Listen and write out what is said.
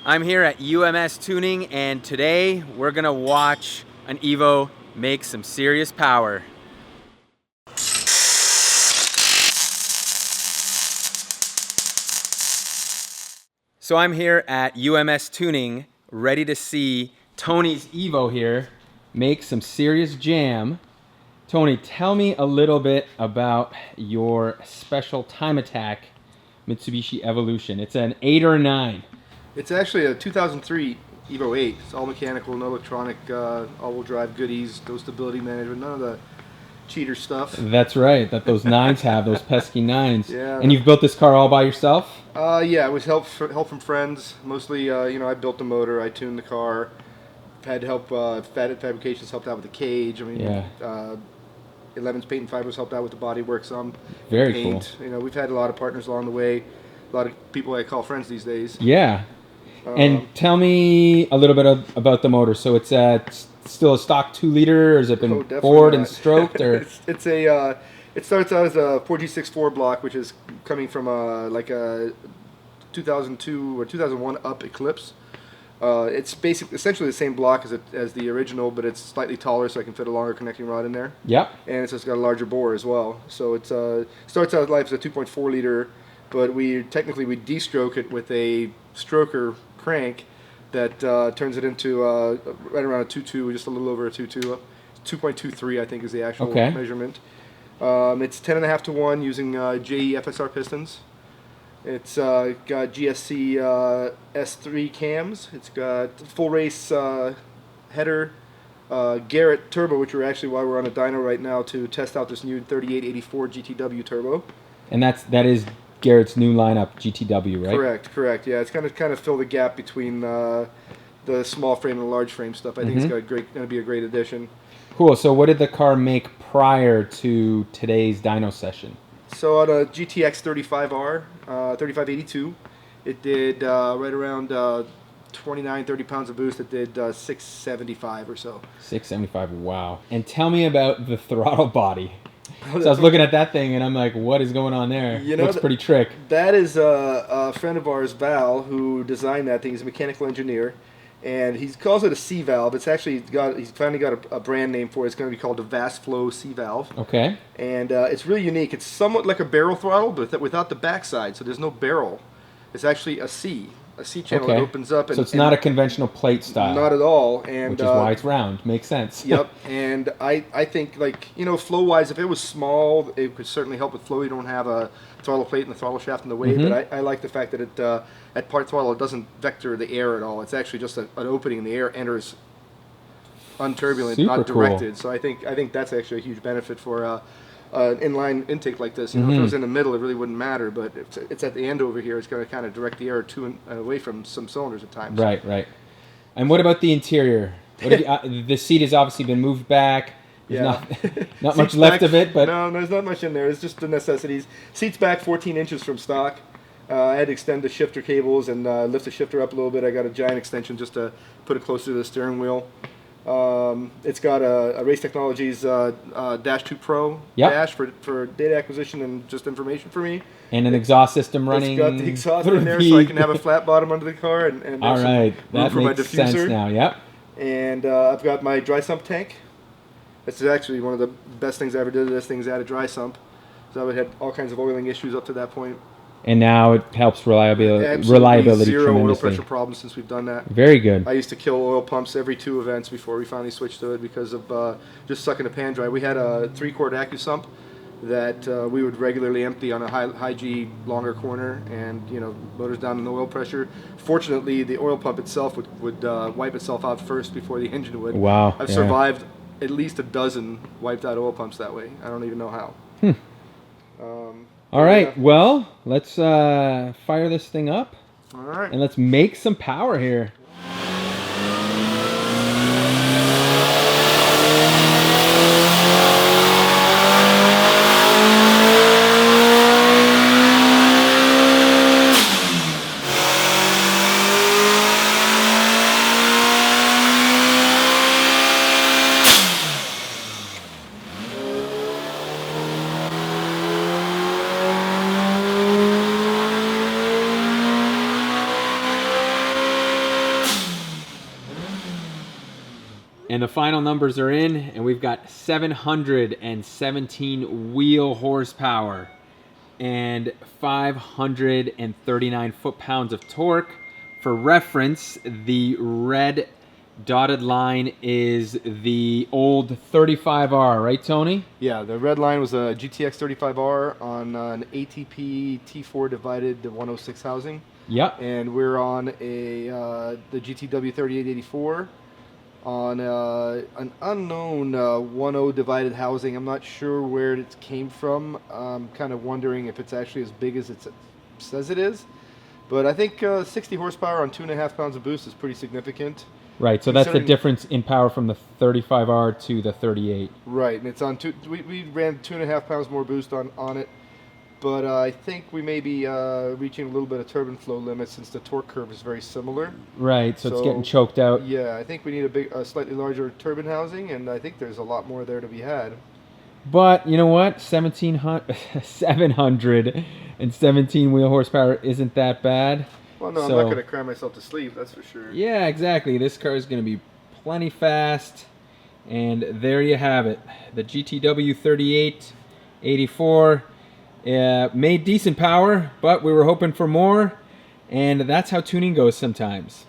I'm here at UMS Tuning, and today we're gonna watch an Evo make some serious power. So I'm here at UMS Tuning, ready to see Tony's Evo here make some serious jam. Tony, tell me a little bit about your special time attack Mitsubishi Evolution. It's an 8 or a 9? It's actually a 2003 Evo 8. It's all mechanical, no electronic, all-wheel drive goodies, no stability management, none of the cheater stuff. That's right, that those 9s have, those pesky 9s. Yeah. And you've built this car all by yourself? Yeah, it was help from friends. Mostly, I built the motor, I tuned the car. Had help, Fabrications helped out with the cage. I mean, Yeah. 11's Paint and Fibers helped out with the bodywork some. Very paint. cool. We've had a lot of partners along the way. A lot of people I call friends these days. Yeah. And tell me a little bit about the motor. So it's still a stock 2-liter, or has it been bored and stroked? Or it starts out as a 4G64 block, which is coming from like a 2002 or 2001 up Eclipse. It's essentially the same block as the original, but it's slightly taller, so I can fit a longer connecting rod in there. Yep. And it's just got a larger bore as well. So it starts out life as a 2.4 liter, but we de-stroke it with a stroker crank that turns it into right around a 2.2, just a little over a 2.2. 2.23 I think is the actual measurement. It's 10.5 to 1 using JE FSR pistons. It's got GSC S3 cams. It's got full race header, Garrett turbo, which why we're on a dyno right now to test out this new 3884 GTW turbo. And that is Garrett's new lineup GTW, right? Correct. Yeah, it's kind of fill the gap between the small frame and the large frame stuff. I think it's going to be a great addition. Cool. So what did the car make prior to today's dyno session? So on a GTX 35R, 3582, it did right around 29-30 pounds of boost. It did 675 or so. 675. Wow. And tell me about the throttle body. So I was looking at that thing and I'm like, what is going on there? Looks pretty trick. That is a friend of ours, Val, who designed that thing. He's a mechanical engineer, and he calls it a C valve. It's actually he's finally got a brand name for it. It's going to be called the Vast Flow C valve. Okay. And it's really unique. It's somewhat like a barrel throttle, but without the backside. So there's no barrel. It's actually a C channel that opens up. So it's not a conventional plate style. Not at all. And which is why it's round. Makes sense. Yep. And I think, flow-wise, if it was small, it could certainly help with flow. You don't have a throttle plate and the throttle shaft in the way. But I like the fact that it at part throttle, it doesn't vector the air at all. It's actually just an opening, and the air enters unturbulent, not directed. Cool. So I think that's actually a huge benefit for an inline intake like this. If it was in the middle, it really wouldn't matter. But if it's at the end over here, it's going to kind of direct the air to and away from some cylinders at times. Right. And what about the interior? The seat has obviously been moved back. There's not much left of it, but no, there's not much in there. It's just the necessities. Seat's back 14 inches from stock. I had to extend the shifter cables and lift the shifter up a little bit. I got a giant extension just to put it closer to the steering wheel. It's got a Race Technologies Dash 2 Pro dash for data acquisition and just information for me. And an exhaust system running. It's got the exhaust in there so I can have a flat bottom under the car and all right, that for my makes diffuser. sense now. Yep. And I've got my dry sump tank. This is actually one of the best things I ever did. This thing's added dry sump. So I had all kinds of oiling issues up to that point. And now it helps reliability zero oil pressure problems since we've done that. Very good. I used to kill oil pumps every 2 events before we finally switched to it because of just sucking the pan dry. We had a 3-quart AccuSump that we would regularly empty on a high G longer corner, and motors down in the oil pressure. Fortunately, the oil pump itself would wipe itself out first before the engine would. Wow. I've survived at least a dozen wiped out oil pumps that way. I don't even know how. All right, well, let's fire this thing up. All right. And let's make some power here. And the final numbers are in, and we've got 717 wheel horsepower and 539 foot-pounds of torque. For reference, the red dotted line is the old 35R, right, Tony? Yeah, the red line was a GTX 35R on an ATP T4 divided to 106 housing. Yep. And we're on the GTW 3884 on an unknown 1.0 divided housing. I'm not sure where it came from. I'm kind of wondering if it's actually as big as it says it is. But I think 60 horsepower on 2.5 pounds of boost is pretty significant. Right, so that's the difference in power from the 35R to the 38. Right, and it's on we ran 2.5 pounds more boost on it, but I think we may be reaching a little bit of turbine flow limit since the torque curve is very similar. Right, so it's getting choked out. Yeah, I think we need a slightly larger turbine housing, and I think there's a lot more there to be had. But you know what? 717 wheel horsepower isn't that bad. Well, no, I'm not going to cry myself to sleep, that's for sure. Yeah, exactly. This car is going to be plenty fast. And there you have it. The GTW 3884 made decent power, but we were hoping for more. And that's how tuning goes sometimes.